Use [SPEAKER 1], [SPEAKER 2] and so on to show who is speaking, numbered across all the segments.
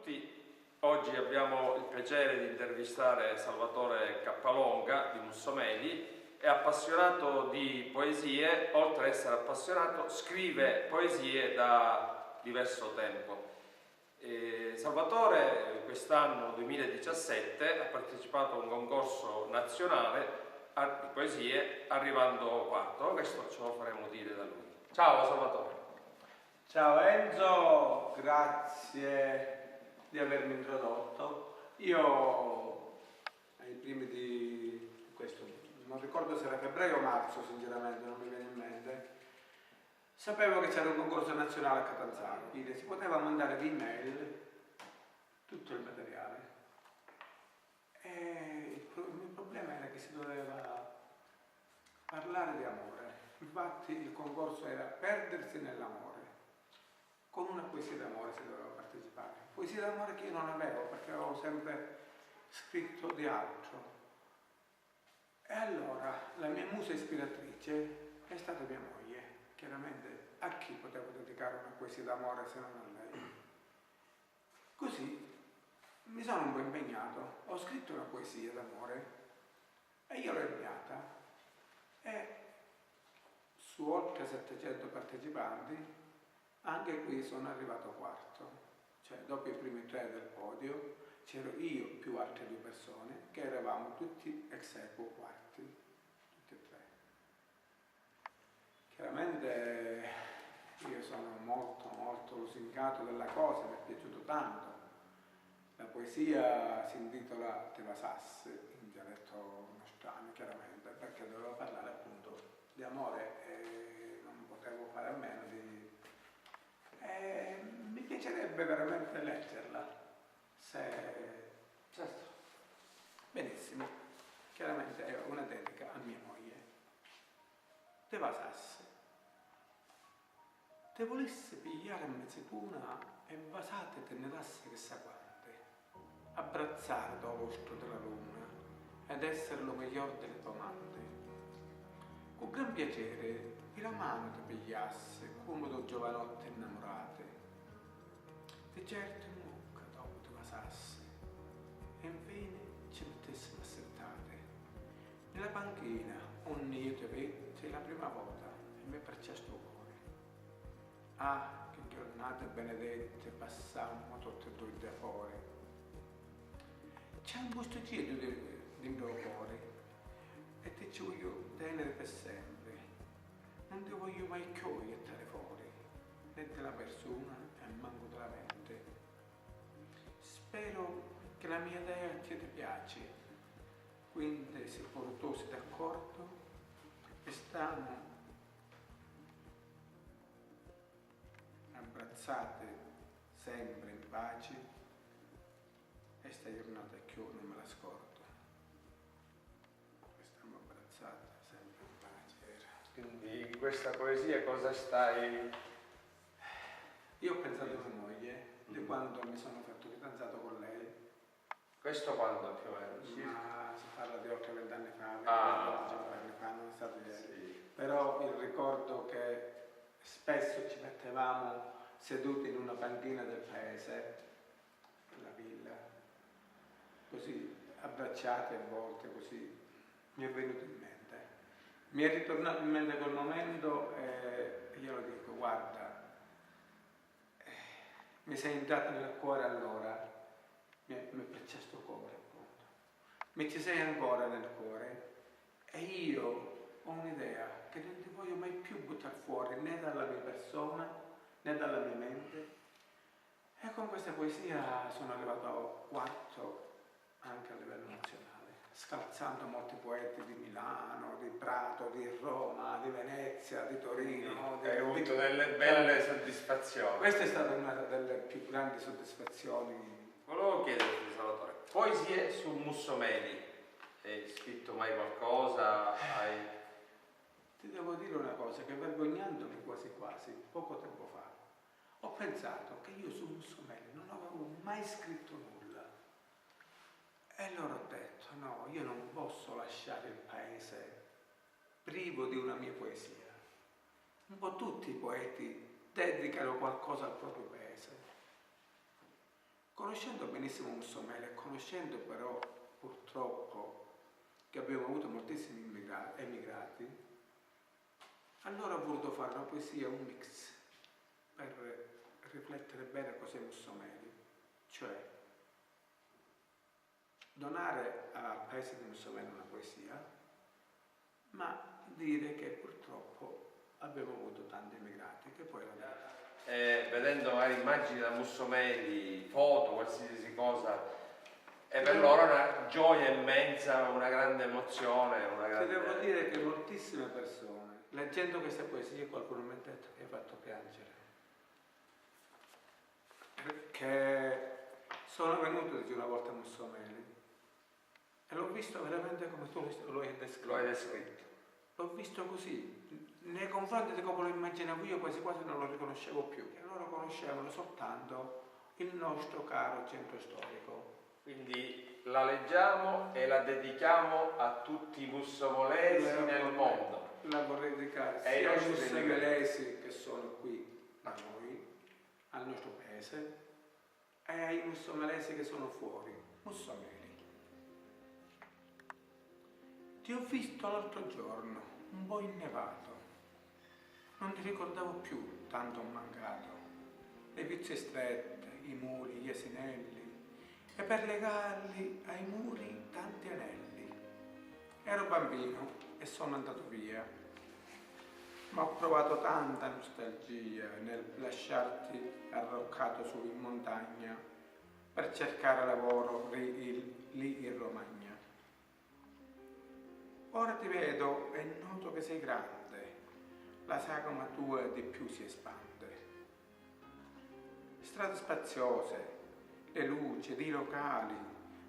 [SPEAKER 1] tutti. Oggi abbiamo il piacere di intervistare Salvatore Cappalonga di Mussomeli. È appassionato di poesie, oltre ad essere appassionato, scrive poesie da diverso tempo. Salvatore quest'anno 2017 ha partecipato a un concorso nazionale di poesie, arrivando quarto. Questo ce lo faremo dire da lui. Ciao Salvatore.
[SPEAKER 2] Ciao Enzo, grazie di avermi introdotto. Io ai primi di questo, non ricordo se era febbraio o marzo, sinceramente non mi viene in mente, sapevo che c'era un concorso nazionale a Catanzaro, quindi si poteva mandare via-mail tutto il materiale. E il problema era che si doveva parlare di amore. Infatti il concorso era perdersi nell'amore. Con una poesia d'amore si doveva partecipare. Poesia d'amore che io non avevo perché avevo sempre scritto di altro. E allora la mia musa ispiratrice è stata mia moglie. Chiaramente a chi potevo dedicare una poesia d'amore se non a lei? Così mi sono un po' impegnato, ho scritto una poesia d'amore e io l'ho inviata. E su oltre 700 partecipanti anche qui sono arrivato quarto, cioè dopo i primi 3 del podio c'ero io più altre 2 persone che eravamo tutti ex aequo quarti, tutti e 3. Chiaramente io sono molto lusingato della cosa, mi è piaciuto tanto. La poesia si intitola Te Vasas, in dialetto nostrano chiaramente, perché dovevo parlare appunto di amore e non potevo fare a meno di... mi piacerebbe veramente leggerla, se...
[SPEAKER 1] Certo.
[SPEAKER 2] Benissimo, chiaramente è una dedica a mia moglie. Te Vasas, te volesse pigliare a mezzecuna e vasate te ne dasse chissà quante, abbrazzare do vostro della luna ed essere lo miglior delle tue amante. Con gran piacere che la mano ti pigliasse come do giovanotte innamorate, di certo in bocca dopo ti vasasse e infine ci mettessimo assettate nella panchina onde io ti vetti la prima volta e mi perciaste il cuore. Ah, che giornate benedette passammo tutte e 2 da fuori. C'è un gusto cielo di mio cuore e ti ci voglio tenere per sempre. Non ti voglio mai più gettare fuori, né della persona e manco della mente. Spero che la mia idea ti piace, quindi se tu sei d'accordo e stiamo abbrazzate sempre in pace e sta giornata più non me la scordo. Stiamo abbrazzate sempre in pace.
[SPEAKER 1] Quindi in questa poesia cosa stai...
[SPEAKER 2] Io ho pensato a mia moglie, di quando mi sono fatto fidanzato con lei.
[SPEAKER 1] Questo quando più o meno?
[SPEAKER 2] Ma si parla di oltre 20 anni fa, 25 anni fa, non è stato ieri.
[SPEAKER 1] Sì.
[SPEAKER 2] Però il ricordo che spesso ci mettevamo seduti in una panchina del paese, nella villa, così abbracciati a volte, così mi è venuto in mente. Mi è ritornato in mente quel momento e io lo dico, guarda, mi sei entrato nel cuore allora, mi è perciato il cuore appunto, mi ci sei ancora nel cuore e io ho un'idea che non ti voglio mai più buttare fuori né dalla mia persona né dalla mia mente. E con questa poesia sono arrivato quarto anche a livello nazionale, scalzando molti poeti di Milano, di Prato, di Roma, di Venezia, di Torino.
[SPEAKER 1] Hai avuto delle belle soddisfazioni.
[SPEAKER 2] Questa è stata una delle più grandi soddisfazioni.
[SPEAKER 1] Volevo chiederti, Salvatore, poesie su Mussomeli, hai scritto mai qualcosa?
[SPEAKER 2] Ti devo dire una cosa, che vergognandomi quasi poco tempo fa, ho pensato che io su Mussomeli non avevo mai scritto nulla. E allora ho detto, no, io non posso lasciare il paese privo di una mia poesia. Un po' tutti i poeti dedicano qualcosa al proprio paese. Con conoscendo benissimo Mussomeli e conoscendo però purtroppo che abbiamo avuto moltissimi emigrati, allora ho voluto fare una poesia, un mix, per riflettere bene a cos'è Mussomeli, cioè donare al paese di Mussomeli una poesia, ma dire che purtroppo abbiamo avuto tanti emigrati, che poi la verità.
[SPEAKER 1] Vedendo magari immagini da Mussomeli, foto, qualsiasi cosa, è per loro una gioia immensa, una grande emozione, una grande...
[SPEAKER 2] Ti devo dire che moltissime persone, leggendo queste poesie, qualcuno mi ha detto che hai fatto piangere, perché sono venuto una volta a Mussomeli e l'ho visto veramente come tu lo hai descritto. L'ho visto così, nei confronti di come lo immaginavo io quasi quasi non lo riconoscevo più, e loro conoscevano soltanto il nostro caro centro storico.
[SPEAKER 1] Quindi la leggiamo e la dedichiamo a tutti i mussomolesi nel mondo.
[SPEAKER 2] La vorrei dedicare sia ai mussomolesi che sono qui da noi, al nostro paese, e ai mussomolesi che sono fuori, Mussomeli. Ti ho visto l'altro giorno, un po' innevato. Non ti ricordavo più, tanto ho mancato. Le pizze strette, i muri, gli asinelli, e per legarli ai muri tanti anelli. Ero bambino e sono andato via, ma ho provato tanta nostalgia nel lasciarti arroccato su in montagna per cercare lavoro lì in Romagna. Ora ti vedo e noto che sei grande, la sagoma tua di più si espande. Strade spaziose, le luci ed i locali,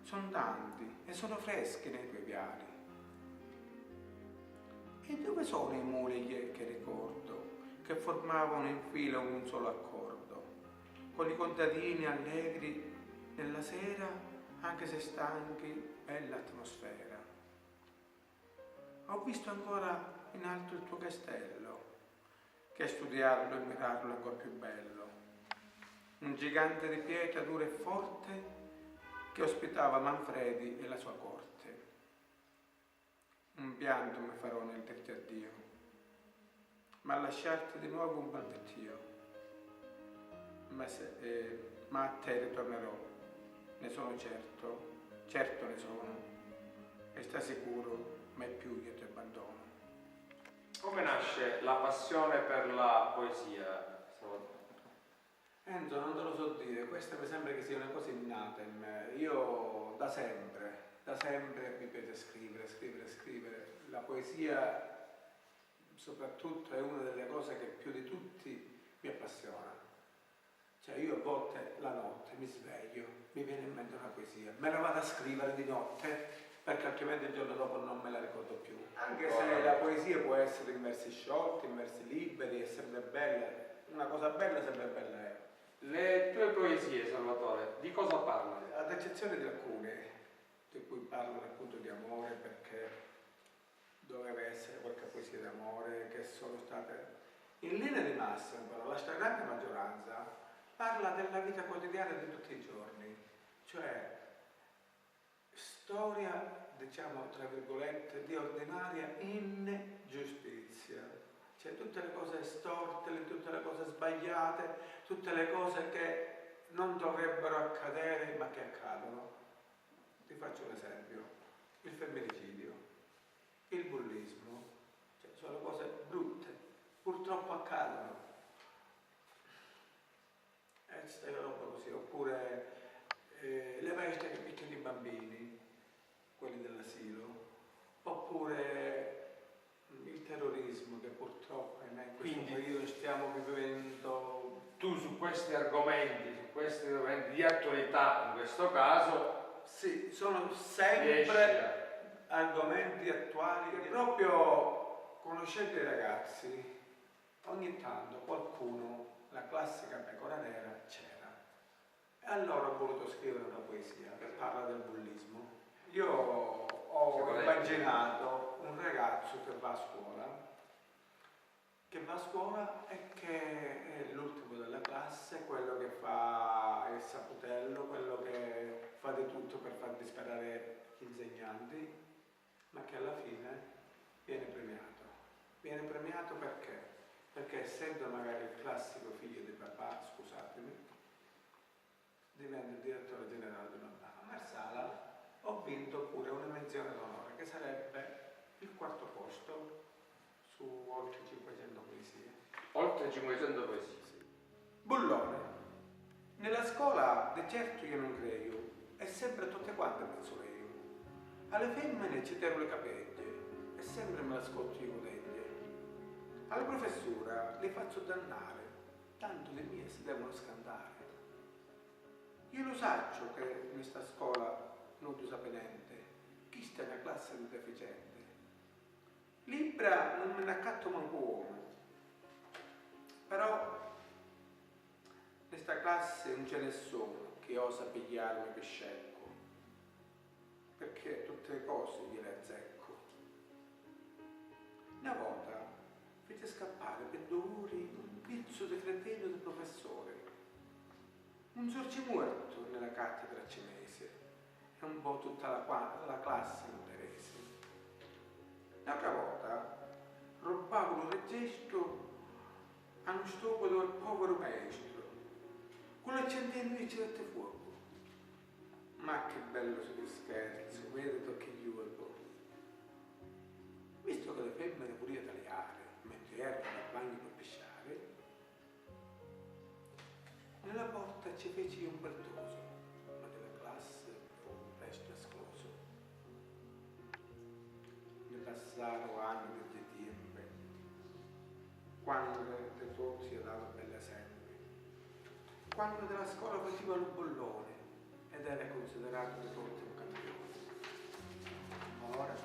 [SPEAKER 2] sono tanti e sono freschi nei tuoi viali. E dove sono i muri che ricordo, che formavano in fila un solo accordo, con i contadini allegri nella sera, anche se stanchi, bella atmosfera. Ho visto ancora in alto il tuo castello, che studiarlo e mirarlo è ancora più bello. Un gigante di pietra dura e forte che ospitava Manfredi e la sua corte. Un pianto mi farò nel dirti addio, ma a lasciarti di nuovo un balbettio. Ma a te ritornerò, ne sono certo ne sono, e sta sicuro, mai più io ti abbandono.
[SPEAKER 1] Come nasce la passione per la poesia?
[SPEAKER 2] Enzo, non te lo so dire, questa mi sembra che sia una cosa innata in me. Io da sempre mi piace scrivere. La poesia soprattutto è una delle cose che più di tutti mi appassiona. Cioè io a volte la notte mi sveglio, mi viene in mente una poesia, me la vado a scrivere di notte perché altrimenti il giorno dopo non me la ricordo più. Anche se la poesia può essere in versi sciolti, in versi liberi, è sempre bella, una cosa bella sempre bella è.
[SPEAKER 1] Le tue poesie, Salvatore, di cosa parlano?
[SPEAKER 2] Ad eccezione di alcune, di cui parlano appunto di amore, perché doveva essere qualche poesia d'amore, che sono state in linea di massima, però la stragrande maggioranza parla della vita quotidiana di tutti i giorni, cioè storia, diciamo tra virgolette, di ordinaria ingiustizia. Cioè tutte le cose storte, tutte le cose sbagliate, tutte le cose che non dovrebbero accadere ma che accadono. Ti faccio un esempio: il femminicidio, il bullismo, cioè sono cose brutte, purtroppo accadono. E questa roba così, oppure le peste che picchiano i bambini, quelli dell'asilo, oppure il terrorismo che purtroppo in questo periodo stiamo vivendo.
[SPEAKER 1] Tu su questi argomenti di attualità in questo caso,
[SPEAKER 2] sì, sono sempre argomenti attuali che proprio conoscendo i ragazzi ogni tanto qualcuno, la classica pecora nera, c'era. E allora ho voluto scrivere una poesia che parla del bullismo. Io ho immaginato un ragazzo che va a scuola e che è l'ultimo della classe, quello che fa il saputello, quello insegnanti, ma che alla fine viene premiato. Viene premiato perché? Perché essendo magari il classico figlio di papà, scusatemi, diventa il direttore generale di una banca. A Marsala ho vinto pure una menzione d'onore, che sarebbe il 4º posto su oltre 500 poesie.
[SPEAKER 1] Oltre 500 poesie.
[SPEAKER 2] Bullone. Nella scuola, di certo io non credo, è sempre tutte quante penso io. Alle femmine ci tiro le capeglie, e sempre me la scotto io deglie. Alla professura le faccio dannare, tanto le mie si devono scandare. Io lo saggio che in questa scuola non tu sape niente, chi sta nella classe di deficiente. Libra non me ne accatto manco uomo, però in questa classe non ce n'è nessuno che osa pigliarmi per scecco, perché tutte le cose gliele azzecco. Una volta fece scappare per 2 ore un pizzo di cretello del professore, un sorcimuerto nella cattedra cinese, e un po' tutta la classe interesse. L'altra volta rubavo un registro a uno stupido del povero maestro, con l'accendino di certe fuoco. Ma che bello se scherzo, vedo che gli urlo. Visto che le femmine pure tagliare, mentre erano al bagno per pisciare, nella porta ci feci un pertoso, ma della classe fu presto escluso. Ne passarono anni di tempo, quando le tutti dava bella sempre, quando della scuola faceva il bollone ed era considerato di tutti un campione. Ora,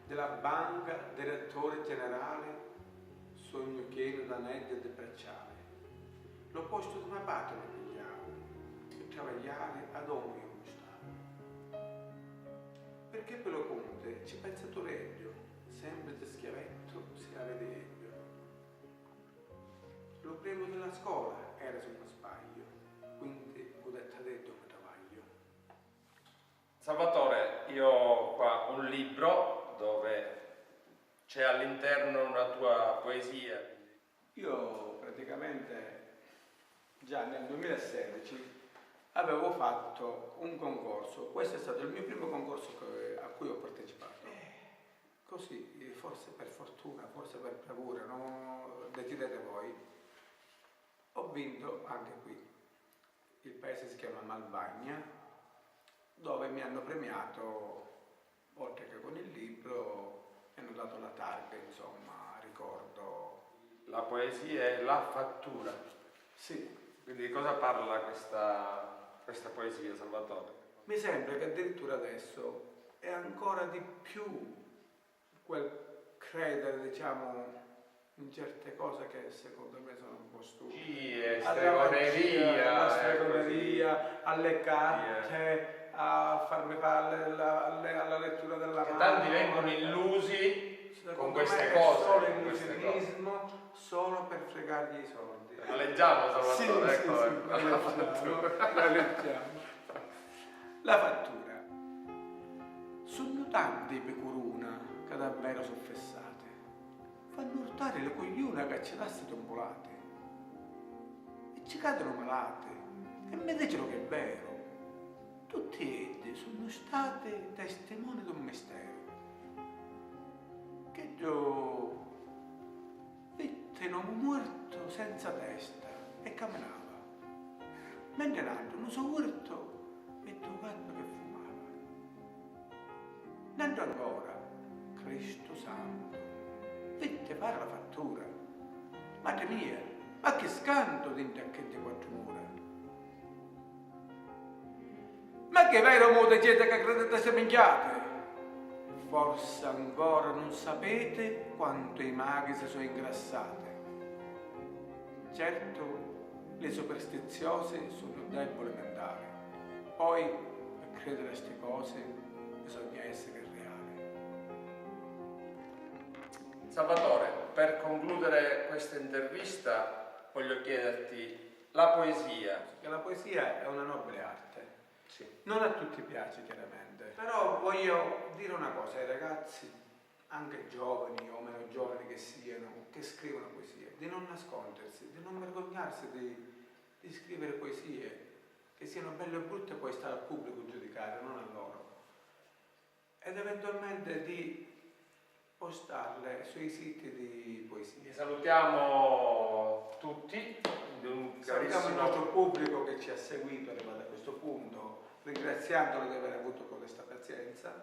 [SPEAKER 2] della banca direttore generale, sogno pieno d'anelli e di bracciale. L'opposto di una patria pigliavo, per travagliare ad ogni uno stato. Perché per lo conte ci pensa Toreggio, sempre di schiavetto si la vede egli. Lo primo della scuola era su uno sbaglio, quindi ho detto detto che travaglio.
[SPEAKER 1] Salvatore, io ho qua un libro dove c'è all'interno una tua poesia.
[SPEAKER 2] Io praticamente già nel 2016 avevo fatto un concorso, questo è stato il mio primo concorso a cui ho partecipato. Così, forse per fortuna, forse per bravura, no? Decidete voi. Ho vinto anche qui. Il paese si chiama Malvagna, dove mi hanno premiato, oltre che con il libro, mi hanno dato la targa, insomma, ricordo.
[SPEAKER 1] La poesia è La fattura.
[SPEAKER 2] Sì.
[SPEAKER 1] Quindi di cosa parla questa poesia, Salvatore?
[SPEAKER 2] Mi sembra che addirittura adesso è ancora di più quel credere, diciamo, in certe cose che secondo me sono un po' stupide.
[SPEAKER 1] Stregoneria,
[SPEAKER 2] stregoneria, alle carte, a farmi fare alla lettura della mano.
[SPEAKER 1] Tanti vengono illusi con queste
[SPEAKER 2] me
[SPEAKER 1] cose.
[SPEAKER 2] È solo illusionismo, solo per fregargli i soldi.
[SPEAKER 1] La leggiamo, Salvatore?
[SPEAKER 2] Sì,
[SPEAKER 1] ecco,
[SPEAKER 2] la leggiamo. La fattura. Sono tanti per corona che davvero sono fessate. Fanno urtare le coglione che ci dasse tombolate. E ci cadono malate. E mi dicono che è vero. Tutti essi sono stati testimoni di un mistero. Che Dio vette un uomo morto senza testa e camminava. Mentre l'altro non so morto vette un gatto che fumava. L'altro ancora, Cristo Santo, vette fare la fattura. Madre mia, ma che scanto dentro a che di 4 mura. Ma che vero modo siete che credete se minchiate? Forse ancora non sapete quanto i maghi si sono ingrassate. Certo, le superstiziose sono deboli mentali. Poi, per credere a queste cose, bisogna essere reali.
[SPEAKER 1] Salvatore, per concludere questa intervista voglio chiederti la poesia.
[SPEAKER 2] Che la poesia è una nobile arte.
[SPEAKER 1] Sì.
[SPEAKER 2] Non a tutti piace chiaramente, però voglio dire una cosa ai ragazzi, anche giovani o meno giovani che siano, che scrivono poesie, di non nascondersi, di non vergognarsi di scrivere poesie, che siano belle o brutte poi sta al pubblico giudicare, non a loro, ed eventualmente di postarle sui siti di poesie.
[SPEAKER 1] Salutiamo tutti,
[SPEAKER 2] Salutiamo il nostro pubblico che ci ha seguito arrivato a questo punto, ringraziandolo di aver avuto con questa pazienza,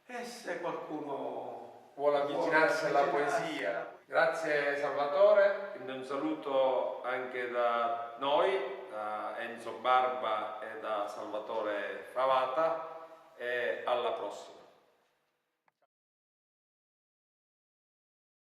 [SPEAKER 2] e se qualcuno
[SPEAKER 1] vuole avvicinarsi alla poesia. Grazie Salvatore, un saluto anche da noi, da Enzo Barba e da Salvatore Favata, e alla prossima.